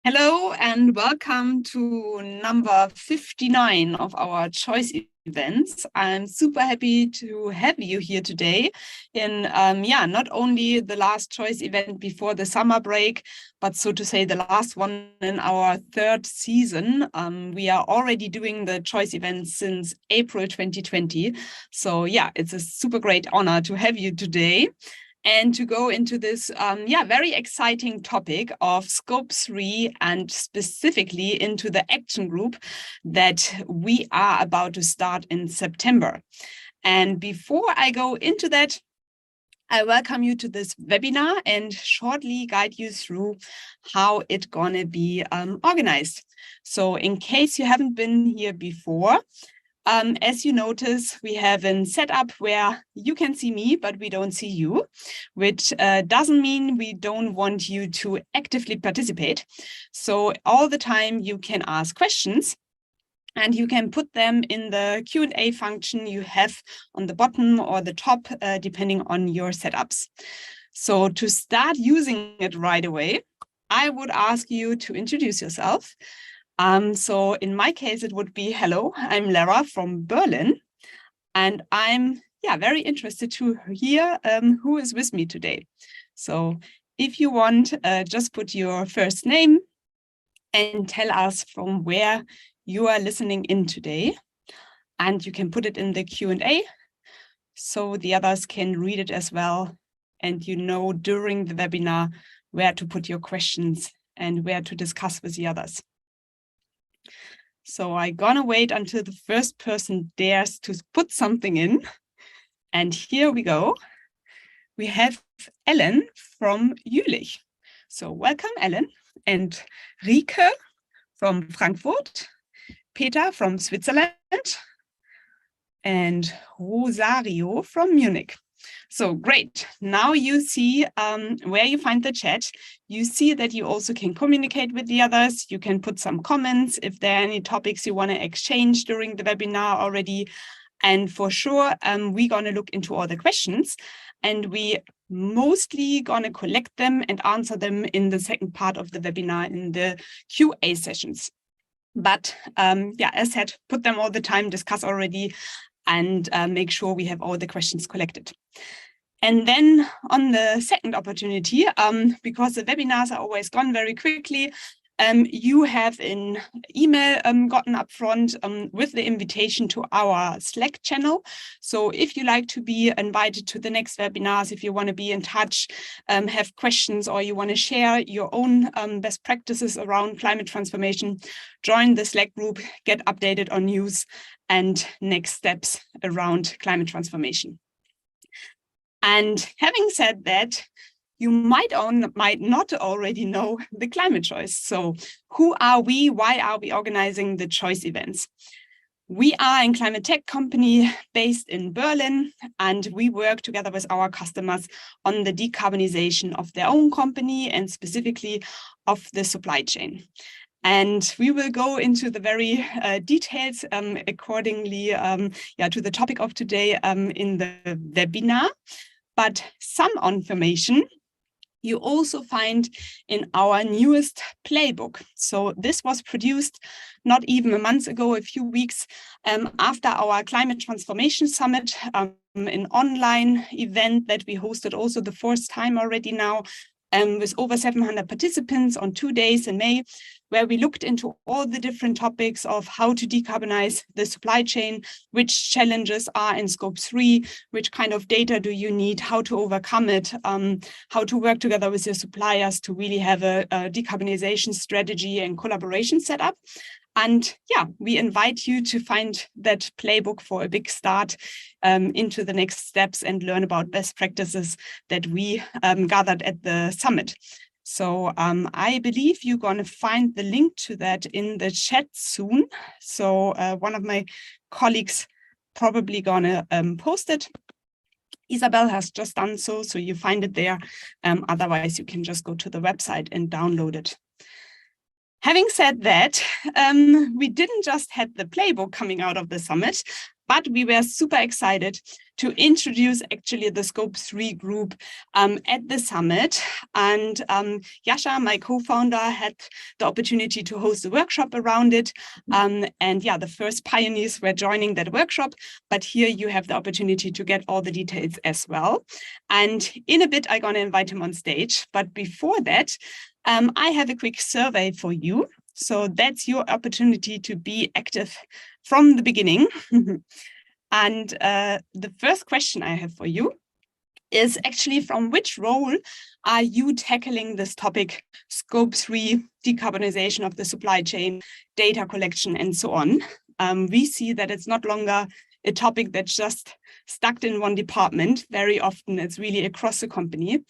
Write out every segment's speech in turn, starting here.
Hello and welcome to number 59 of our choice events. I'm super happy to have you here today in, not only the last choice event before the summer break, but so to say the last one in our third season. We are already doing the choice events since April 2020. So yeah, it's a super great honor to have you today and to go into this very exciting topic of Scope 3 and specifically into the action group that we are about to start in September. And before I go into that, I welcome you to this webinar and shortly guide you through how it's gonna be organized. So in case you haven't been here before, as you notice, we have a setup where you can see me, but we don't see you, which doesn't mean we don't want you to actively participate. So all the time you can ask questions and you can put them in the Q&A function you have on the bottom or the top, depending on your setups. So to start using it right away, I would ask you to introduce yourself. So in my case, it would be, hello, I'm Lara from Berlin, and I'm very interested to hear who is with me today. So if you want, just put your first name and tell us from where you are listening in today. And you can put it in the Q&A so the others can read it as well. And you know during the webinar where to put your questions and where to discuss with the others. So I'm gonna wait until the first person dares to put something in. And here we go. We have Ellen from Jülich. So welcome, Ellen. And Rike from Frankfurt, Peter from Switzerland, and Rosario from Munich. So great. Now you see where you find the chat. You see that you also can communicate with the others. You can put some comments if there are any topics you want to exchange during the webinar already. And for sure, we're going to look into all the questions and we mostly going to collect them and answer them in the second part of the webinar in the QA sessions. But as said, put them all the time, discuss already, and make sure we have all the questions collected. And then on the second opportunity, because the webinars are always gone very quickly, you have an email gotten up front with the invitation to our Slack channel. So if you like to be invited to the next webinars, if you want to be in touch, have questions, or you want to share your own best practices around climate transformation, join the Slack group, get updated on news and next steps around climate transformation. And having said that, you might not already know the climate choice. So who are we? Why are we organizing the choice events? We are a climate tech company based in Berlin, and we work together with our customers on the decarbonization of their own company and specifically of the supply chain. And we will go into the very details accordingly to the topic of today in the webinar. But some information you also find in our newest playbook. So this was produced not even a month ago, a few weeks after our Climate Transformation Summit, an online event that we hosted also the fourth time already now, with over 700 participants on 2 days in May, where we looked into all the different topics of how to decarbonize the supply chain, which challenges are in Scope 3, which kind of data do you need, how to overcome it, how to work together with your suppliers to really have a decarbonization strategy and collaboration set up. And we invite you to find that playbook for a big start into the next steps and learn about best practices that we gathered at the summit. So I believe you're going to find the link to that in the chat soon. So one of my colleagues probably going to post it. Isabel has just done so, so you find it there. Otherwise, you can just go to the website and download it. Having said that, we didn't just have the playbook coming out of the summit, but we were super excited to introduce actually the Scope 3 group at the summit. And Yasha, my co-founder, had the opportunity to host a workshop around it. And yeah, the first pioneers were joining that workshop, but here you have the opportunity to get all the details as well. And in a bit, I'm going to invite him on stage. But before that, I have a quick survey for you. So that's your opportunity to be active from the beginning. And the first question I have for you is actually, from which role are you tackling this topic, Scope 3, decarbonization of the supply chain, data collection, and so on? We see that it's not longer a topic that's just stuck in one department. Very often it's really across the company.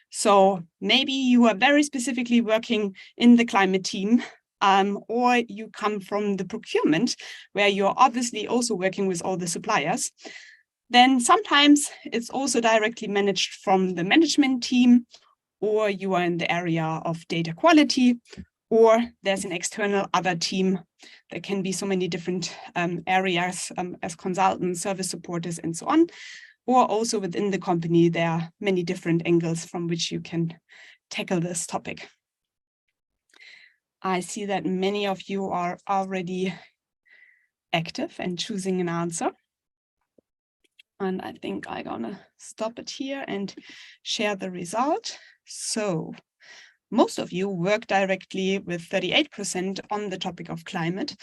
So maybe you are very specifically working in the climate team, or you come from the procurement, where you're obviously also working with all the suppliers. Then sometimes it's also directly managed from the management team, or you are in the area of data quality, or there's an external other team. There can be so many different areas as consultants, service supporters, and so on. Or also within the company, there are many different angles from which you can tackle this topic. I see that many of you are already active and choosing an answer. And I think I'm gonna stop it here and share the result. So most of you work directly with 38% on the topic of climate.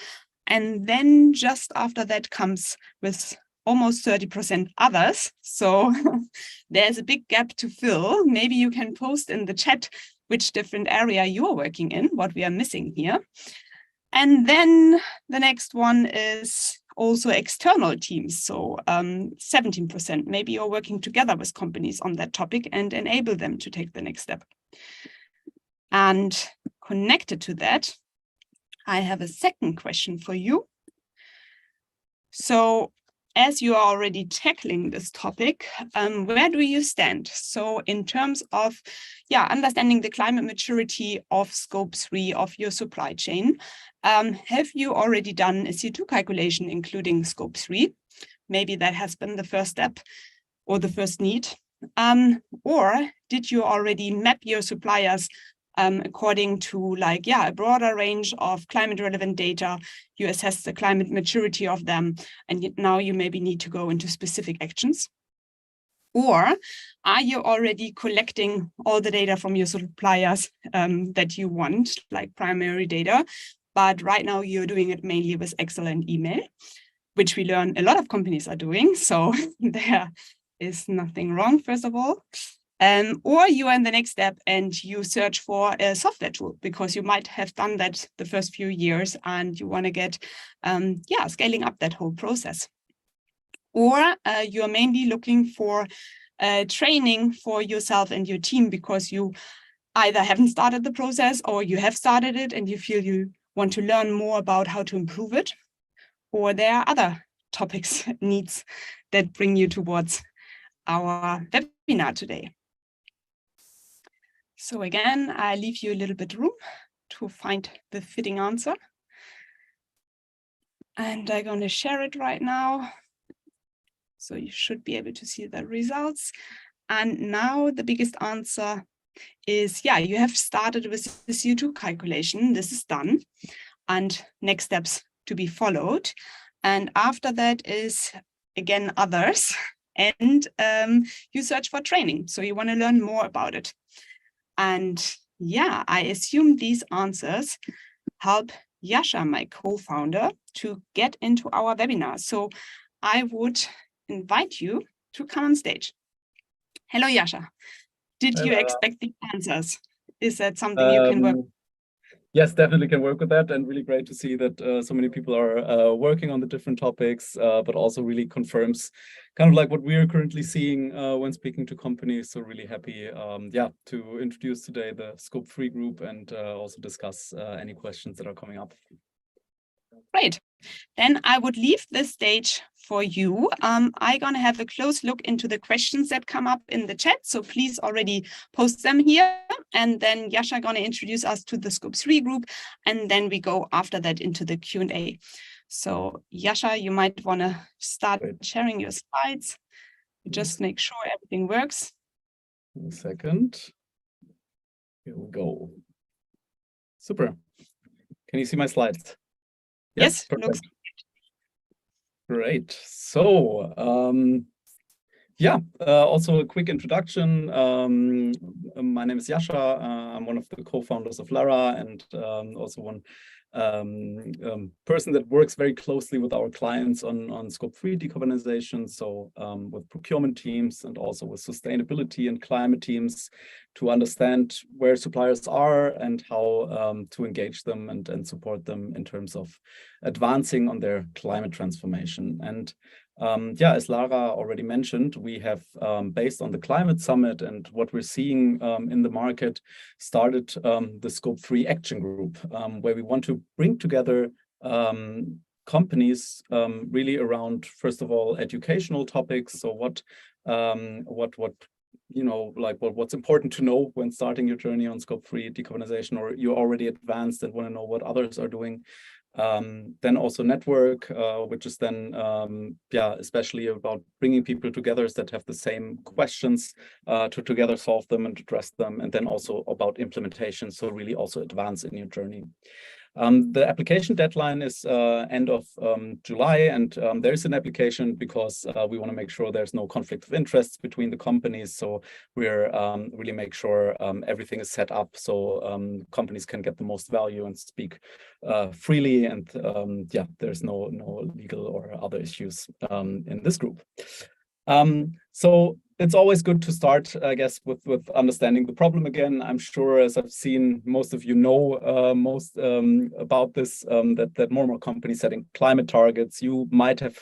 And then just after that comes with almost 30% others. So there's a big gap to fill. Maybe you can post in the chat which different area you're working in, what we are missing here. And then the next one is also external teams. So 17%, maybe you're working together with companies on that topic and enable them to take the next step. And connected to that, I have a second question for you. So as you are already tackling this topic, where do you stand? So in terms of understanding the climate maturity of Scope 3 of your supply chain, have you already done a CO2 calculation including Scope 3? Maybe that has been the first step or the first need. Or did you already map your suppliers according to a broader range of climate relevant data? You assess the climate maturity of them, and now you maybe need to go into specific actions. Or are you already collecting all the data from your suppliers that you want, like primary data, but right now you're doing it mainly with Excel and email, which we learn a lot of companies are doing, so there is nothing wrong, first of all. Or you are in the next step and you search for a software tool, because you might have done that the first few years and you want to get scaling up that whole process. Or you're mainly looking for training for yourself and your team, because you either haven't started the process or you have started it and you feel you want to learn more about how to improve it. Or there are other topics, needs that bring you towards our webinar today. So again, I leave you a little bit room to find the fitting answer. And I'm going to share it right now. So you should be able to see the results. And now the biggest answer is, you have started with the CO2 calculation. This is done. And next steps to be followed. And after that is, again, others. And you search for training. So you want to learn more about it. And I assume these answers help Yasha, my co-founder, to get into our webinar. So I would invite you to come on stage. Hello, Yasha. Did you expect the answers? Is that something you can work with? Yes, definitely can work with that, and really great to see that so many people are working on the different topics, but also really confirms kind of like what we are currently seeing when speaking to companies. So really happy, to introduce today the Scope 3 group and also discuss any questions that are coming up. Great. Then I would leave the stage for you. I'm going to have a close look into the questions that come up in the chat. So please already post them here. And then Yasha going to introduce us to the Scope 3 group. And then we go after that into the Q&A. So Yasha, you might want to start sharing your slides. You just make sure everything works. A second. Here we go. Super. Can you see my slides? Yes, looks great. So, also a quick introduction. My name is Jascha. I'm one of the co-founders of Lara, and also one person that works very closely with our clients on Scope 3 decarbonization. So with procurement teams and also with sustainability and climate teams to understand where suppliers are and how to engage them and support them in terms of advancing on their climate transformation. And as Lara already mentioned, we have, based on the Climate Summit and what we're seeing in the market, started the Scope 3 Action Group, where we want to bring together companies really around, first of all, educational topics. So what's important to know when starting your journey on Scope 3 decarbonization, or you're already advanced and want to know what others are doing. Then also network, which is then, especially about bringing people together that have the same questions to together solve them and address them. And then also about implementation, so really also advance in your journey. The application deadline is end of July, and there is an application because we want to make sure there's no conflict of interests between the companies. So we're really make sure everything is set up so companies can get the most value and speak freely, and there's no legal or other issues in this group. So it's always good to start, I guess, with understanding the problem again. I'm sure, as I've seen, most of you know most about this, that more and more companies setting climate targets. You might have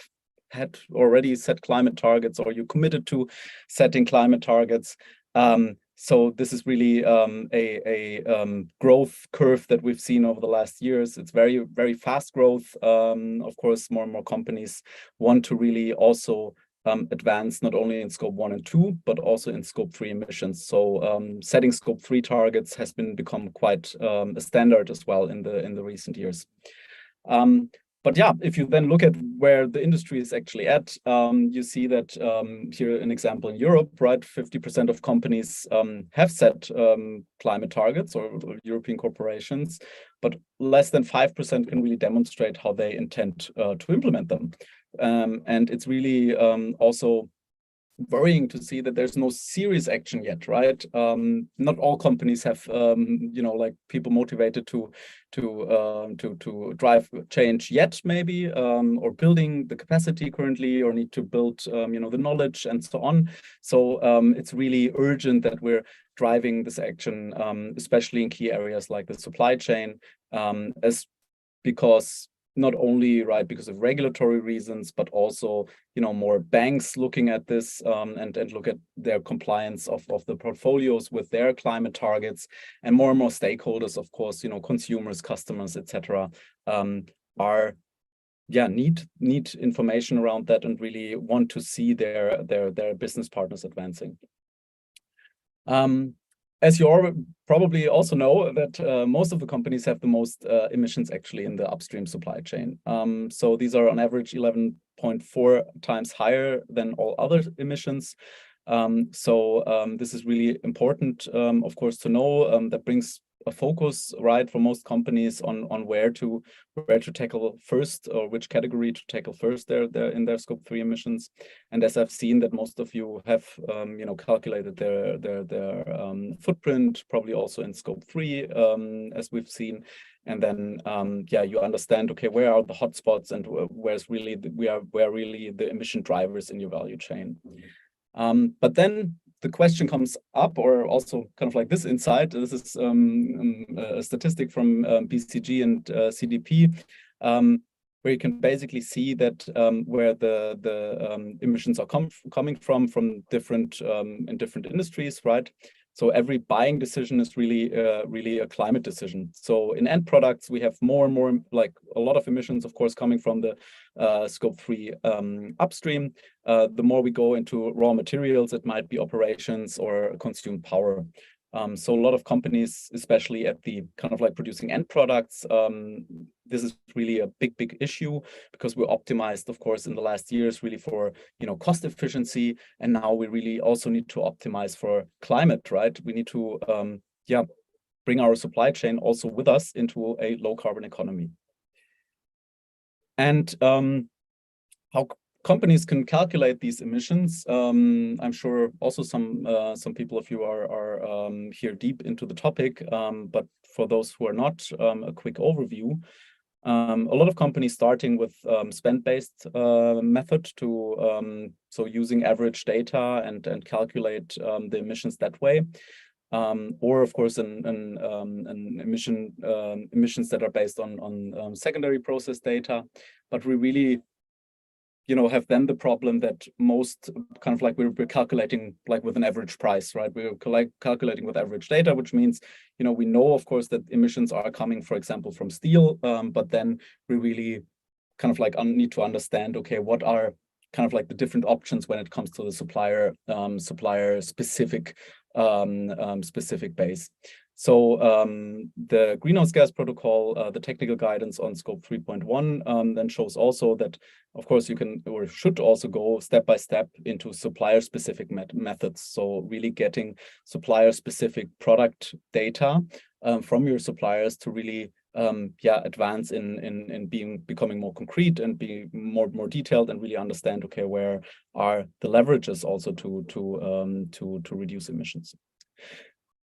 had already set climate targets, or you committed to setting climate targets. So this is really a growth curve that we've seen over the last years. It's very, very fast growth. Of course, more and more companies want to really also advance not only in Scope 1 and 2, but also in Scope 3 emissions. So setting Scope 3 targets has become quite a standard as well in the recent years. But yeah, if you then look at where the industry is actually at, you see that here an example in Europe, right? 50% of companies have set climate targets, or European corporations, but less than 5% can really demonstrate how they intend to implement them. And it's really also worrying to see that there's no serious action yet, right? Not all companies have, like people motivated to drive change yet, maybe, or building the capacity currently, or need to build, the knowledge and so on. So it's really urgent that we're driving this action, especially in key areas like the supply chain, because not only because of regulatory reasons, but also more banks looking at this and look at their compliance of the portfolios with their climate targets, and more stakeholders, of course, consumers, customers, etc. are need information around that and really want to see their business partners advancing. As you probably also know, that most of the companies have the most emissions actually in the upstream supply chain. So these are on average 11.4 times higher than all other emissions. This is really important, of course, to know. That brings a focus, right, for most companies on where to tackle first, or which category to tackle first there in their Scope 3 emissions. And as I've seen that most of you have calculated their footprint, probably also in Scope 3, as we've seen. And then you understand, okay, where are the hotspots and where's really where really the emission drivers in your value chain. But then the question comes up, or also kind of like this insight. This is a statistic from BCG and CDP, where you can basically see that where the emissions are coming from different in different industries, right? So every buying decision is really a climate decision. So in end products, we have more and more, like a lot of emissions, of course, coming from the Scope 3 upstream. The more we go into raw materials, it might be operations or consumed power. So a lot of companies, especially at the kind of like producing end products, this is really a big issue, because we're optimized, of course, in the last years really for, cost efficiency, and now we really also need to optimize for climate, right? We need to bring our supply chain also with us into a low carbon economy. And how companies can calculate these emissions. I'm sure also some people of you are here deep into the topic, but for those who are not, a quick overview. A lot of companies starting with spend-based method to so using average data and calculate the emissions that way. Or of course an emissions that are based on secondary process data, but we really have then the problem that most kind of like we're calculating like with an average price, right? We're calculating with average data, which means, we know, of course, that emissions are coming, for example, from steel, but then we really kind of like need to understand, okay, what are kind of like the different options when it comes to the supplier specific base. So the greenhouse gas protocol, the technical guidance on scope 3.1 then shows also that, of course, you can or should also go step by step into supplier specific methods. So really getting supplier specific product data from your suppliers to really advance in becoming more concrete and be more detailed and really understand, okay, where are the leverages also to reduce emissions.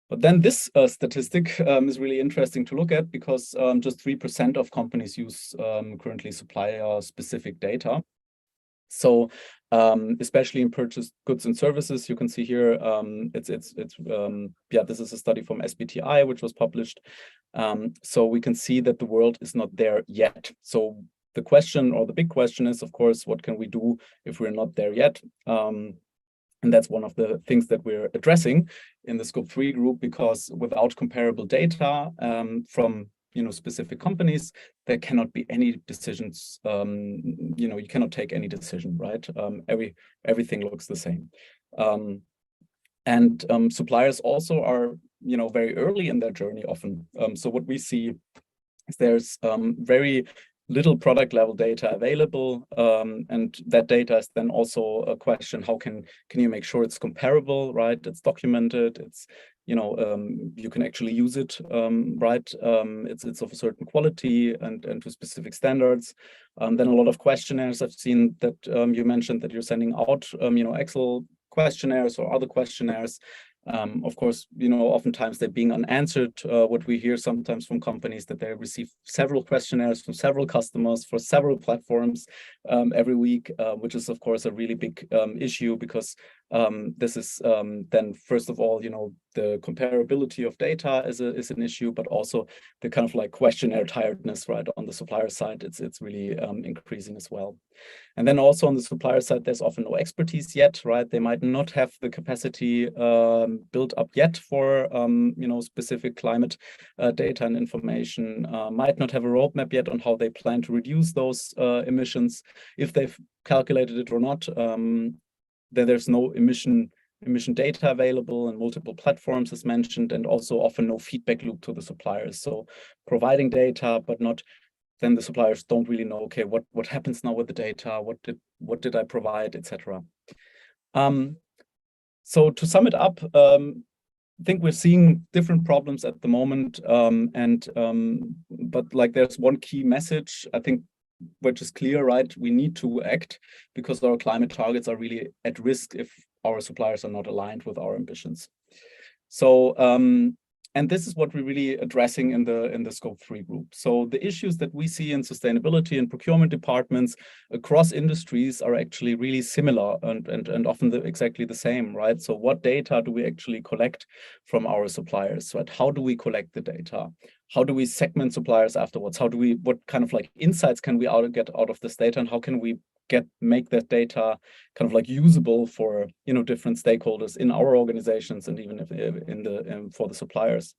But then this statistic is really interesting to look at, because just 3% of companies use currently supplier-specific data. So especially in purchased goods and services, you can see here, this is a study from SBTI, which was published. So we can see that the world is not there yet. So the question, or the big question, is, of course, what can we do if we're not there yet? And that's one of the things that we're addressing in the Scope 3 group, because without comparable data from specific companies, there cannot be any decisions. You cannot take any decision, right? Everything looks the same. And suppliers also are very early in their journey often. So what we see is there's very little product level data available, and that data is then also a question: how can you make sure it's comparable, right? It's documented. It's you can actually use it, right? It's of a certain quality and to specific standards. Then a lot of questionnaires. I've seen that you mentioned that you're sending out Excel questionnaires or other questionnaires. Of course, oftentimes they're being unanswered. What we hear sometimes from companies, that they receive several questionnaires from several customers for several platforms every week, which is, of course, a really big issue, because this is then, first of all, the comparability of data is an issue, but also the kind of like questionnaire tiredness, right? On the supplier side, it's really increasing as well. And then also on the supplier side, there's often no expertise yet, right? They might not have the capacity built up yet for specific climate data and information, might not have a roadmap yet on how they plan to reduce those emissions, if they've calculated it or not. Then there's no emission data available in multiple platforms, as mentioned, and also often no feedback loop to the suppliers. So providing data, but not, then the suppliers don't really know, okay, what happens now with the data? What did I provide, etc. So to sum it up, I think we're seeing different problems at the moment, but like there's one key message, I think, which is clear, right? We need to act, because our climate targets are really at risk if our suppliers are not aligned with our ambitions. So, and this is what we're really addressing in the Scope 3 group. So the issues that we see in sustainability and procurement departments across industries are actually really similar and often exactly the same, right? So what data do we actually collect from our suppliers, right? How do we collect the data? How do we segment suppliers afterwards? What kind of like insights can we get out of this data, and how can we make that data kind of like usable for different stakeholders in our organizations, and even if for the suppliers?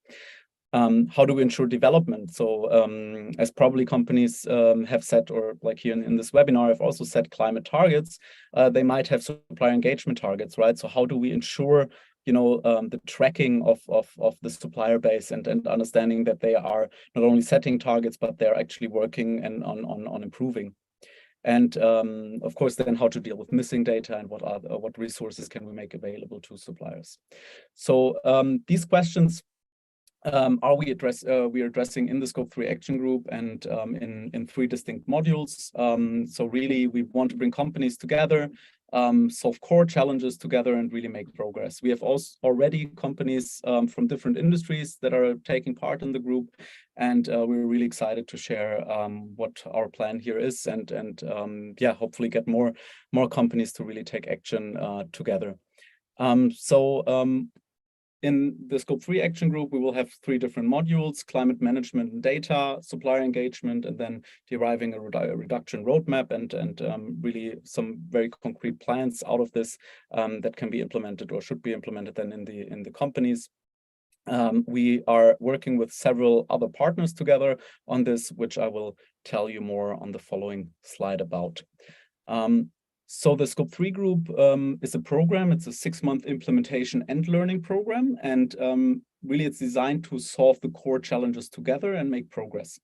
How do we ensure development? So as probably companies have said, or like here in this webinar, I've also set climate targets. They might have supplier engagement targets, right? So how do we ensure the tracking of the supplier base and understanding that they are not only setting targets, but they're actually working and on improving. And of course, then how to deal with missing data and what resources can we make available to suppliers. So these questions we are addressing in the Scope 3 Action Group and in 3 distinct modules. So really, we want to bring companies together, solve core challenges together, and really make progress. We have also already companies from different industries that are taking part in the group, and we're really excited to share what our plan here is, and yeah, hopefully get more companies to really take action together. In the Scope 3 Action Group, we will have 3 different modules: climate management and data, supplier engagement, and then deriving a reduction roadmap and really some very concrete plans out of this that can be implemented or should be implemented then in the companies. We are working with several other partners together on this, which I will tell you more on the following slide about. So the Scope 3 group is a program. It's a 6-month implementation and learning program. And really, it's designed to solve the core challenges together and make progress.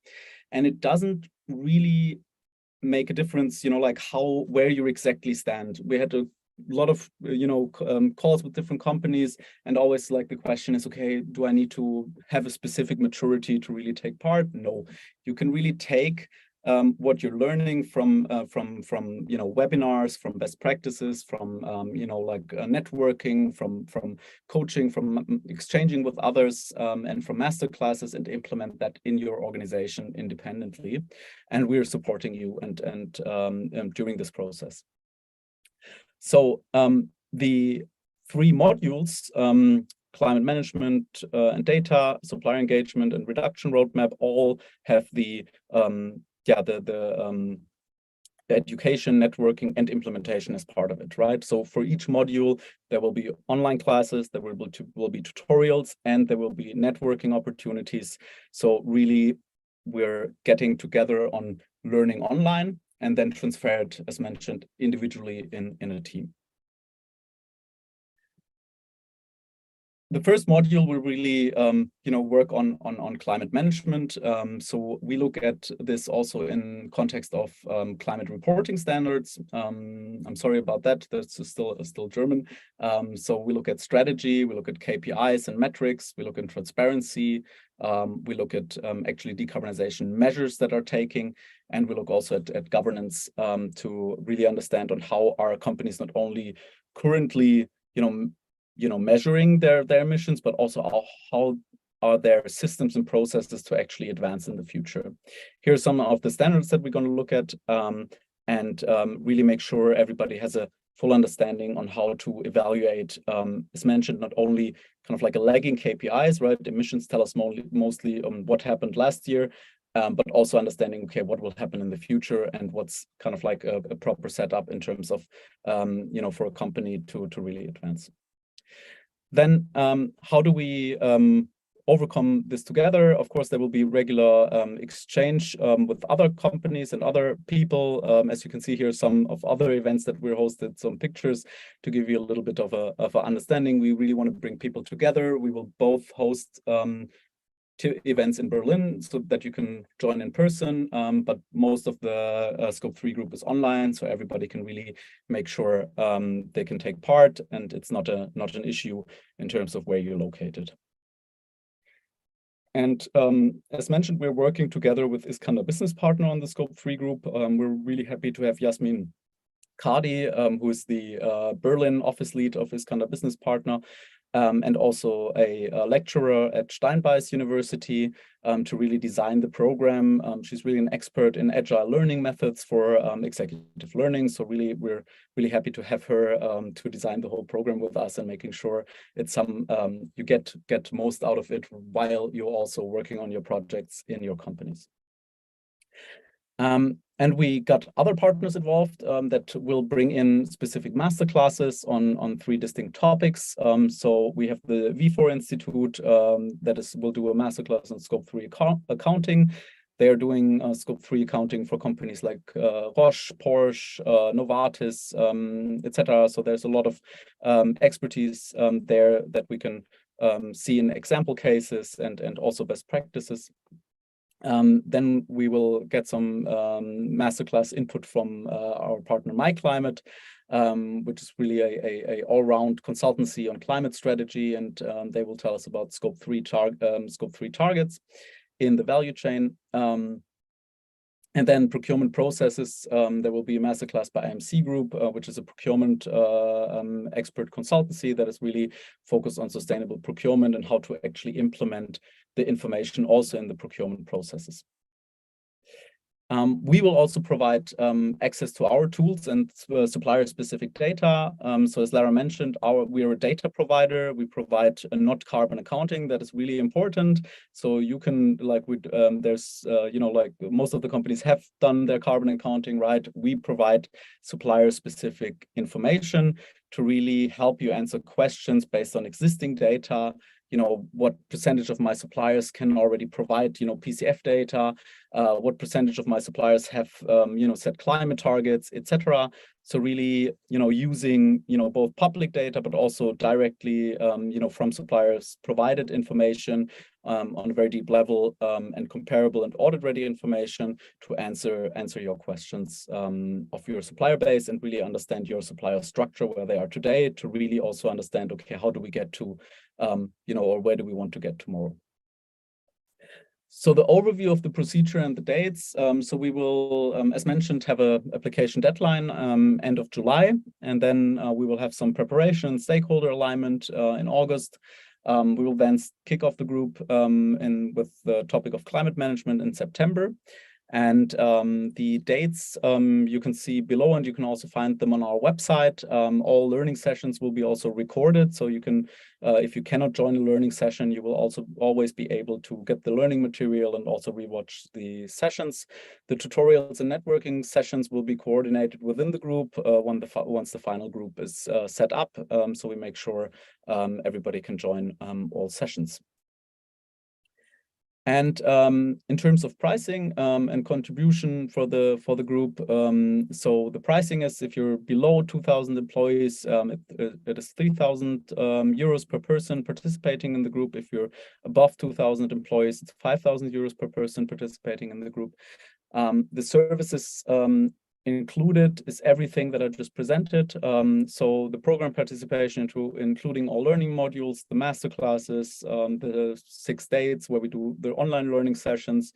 And it doesn't really make a difference, like where you exactly stand. We had a lot of, calls with different companies, and always like the question is, okay, do I need to have a specific maturity to really take part? No, you can really take what you're learning from webinars, from best practices, from networking, from coaching, from exchanging with others, and from masterclasses, and implement that in your organization independently. And we're supporting you and during this process. So the 3 modules, climate management and data, supplier engagement, and reduction roadmap, all have the education, networking, and implementation as part of it, right? So for each module, there will be online classes, there will be tutorials, and there will be networking opportunities. So really, we're getting together on learning online and then transferred, as mentioned, individually in a team. The first module will really, work on climate management. So we look at this also in context of climate reporting standards. I'm sorry about that. That's still German. So we look at strategy. We look at KPIs and metrics. We look at transparency. We look at actually decarbonization measures that are taking, and we look also at governance to really understand on how our companies not only currently, measuring their emissions, but also how are their systems and processes to actually advance in the future. Here are some of the standards that we're going to look at and really make sure everybody has a full understanding on how to evaluate, as mentioned, not only kind of like a lagging KPIs, right? Emissions tell us mostly what happened last year, but also understanding, okay, what will happen in the future and what's kind of like a proper setup in terms of, for a company to really advance. Then how do we overcome this together? Of course, there will be regular exchange with other companies and other people. As you can see here, some of other events that we're hosted, some pictures to give you a little bit of an understanding. We really want to bring people together. We will both host 2 events in Berlin so that you can join in person, but most of the Scope 3 group is online, so everybody can really make sure they can take part, and it's not an issue in terms of where you're located. And as mentioned, we're working together with Iskander Business Partner on the Scope 3 group. We're really happy to have Yasmin Kadi, who is the Berlin office lead of Iskander Business Partner, and also a lecturer at Steinbeis University to really design the program. She's really an expert in agile learning methods for executive learning. So really, we're really happy to have her to design the whole program with us and making sure it's you get most out of it while you're also working on your projects in your companies. And we got other partners involved that will bring in specific masterclasses on 3 distinct topics. So we have the V4 Institute will do a masterclass on Scope 3 accounting. They are doing scope 3 accounting for companies like Roche, Porsche, Novartis, etc. So there's a lot of expertise there that we can see in example cases and also best practices. Then we will get some masterclass input from our partner MyClimate, which is really a all-round consultancy on climate strategy, and they will tell us about scope 3 targets in the value chain. And then procurement processes, there will be a masterclass by IMC Group, which is a procurement expert consultancy that is really focused on sustainable procurement and how to actually implement the information also in the procurement processes. We will also provide access to our tools and supplier-specific data. So as Lara mentioned, we are a data provider. We provide a not carbon accounting that is really important. So you can, there's, most of the companies have done their carbon accounting, right? We provide supplier-specific information to really help you answer questions based on existing data. What percentage of my suppliers can already provide, PCF data, what percentage of my suppliers have, set climate targets, etc. So really, using, both public data, but also directly, from suppliers provided information on a very deep level and comparable and audit-ready information to answer your questions of your supplier base and really understand your supplier structure, where they are today, to really also understand, okay, how do we get to, or where do we want to get tomorrow? So the overview of the procedure and the dates. So we will, as mentioned, have an application deadline end of July, and then we will have some preparation, stakeholder alignment in August. We will then kick off the group with the topic of climate management in September. And the dates you can see below, and you can also find them on our website. All learning sessions will be also recorded, so you can, if you cannot join a learning session, you will also always be able to get the learning material and also rewatch the sessions. The tutorials and networking sessions will be coordinated within the group once the final group is set up, so we make sure everybody can join all sessions. And in terms of pricing and contribution for the group, so the pricing is, if you're below 2,000 employees, it is 3,000 euros per person participating in the group. If you're above 2,000 employees, it's 5,000 euros per person participating in the group. The services included is everything that I just presented. So the program participation, including all learning modules, the masterclasses, the 6 dates where we do the online learning sessions,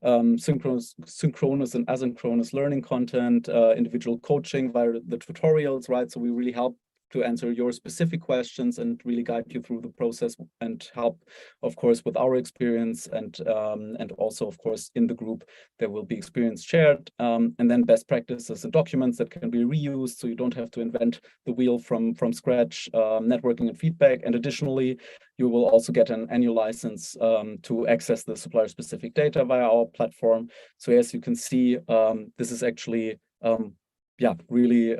synchronous and asynchronous learning content, individual coaching via the tutorials, right? So we really help to answer your specific questions and really guide you through the process and help, of course, with our experience, and also, of course, in the group there will be experience shared, and then best practices and documents that can be reused, so you don't have to invent the wheel from scratch, networking and feedback. And additionally, you will also get an annual license to access the supplier specific data via our platform. So as you can see, this is actually really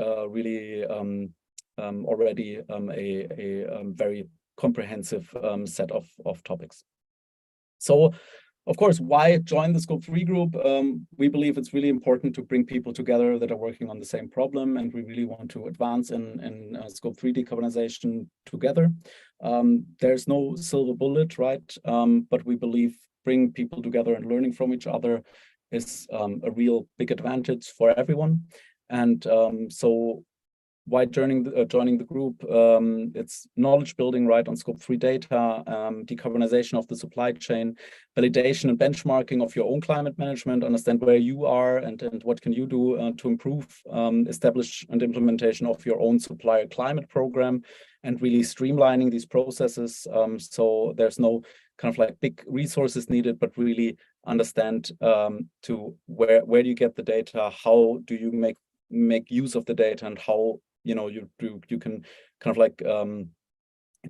already a very comprehensive set of topics. So, of course, why join the Scope 3 group? We believe it's really important to bring people together that are working on the same problem, and we really want to advance in Scope 3 decarbonization together. There's no silver bullet, right? But we believe bringing people together and learning from each other is a real big advantage for everyone. And so why joining the group? It's knowledge building, right, on Scope 3 data, decarbonization of the supply chain, validation and benchmarking of your own climate management, understand where you are and what can you do to improve, establish and implementation of your own supplier climate program, and really streamlining these processes. So there's no kind of like big resources needed, but really understand to where do you get the data, how do you make use of the data, and how you can kind of like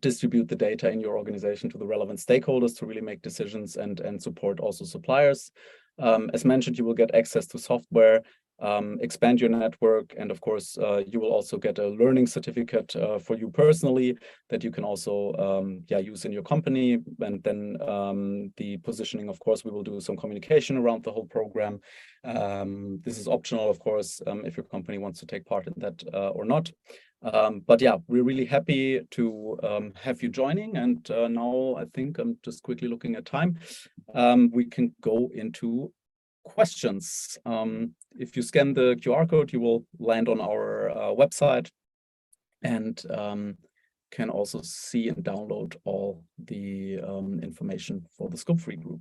distribute the data in your organization to the relevant stakeholders to really make decisions and support also suppliers. As mentioned, you will get access to software expand your network. And of course, you will also get a learning certificate for you personally that you can also use in your company. And then the positioning, of course, we will do some communication around the whole program. This is optional, of course, if your company wants to take part in that or not. But yeah, we're really happy to have you joining. And now I think I'm just quickly looking at time. We can go into questions. If you scan the QR code, you will land on our website and can also see and download all the information for the Scope 3 group.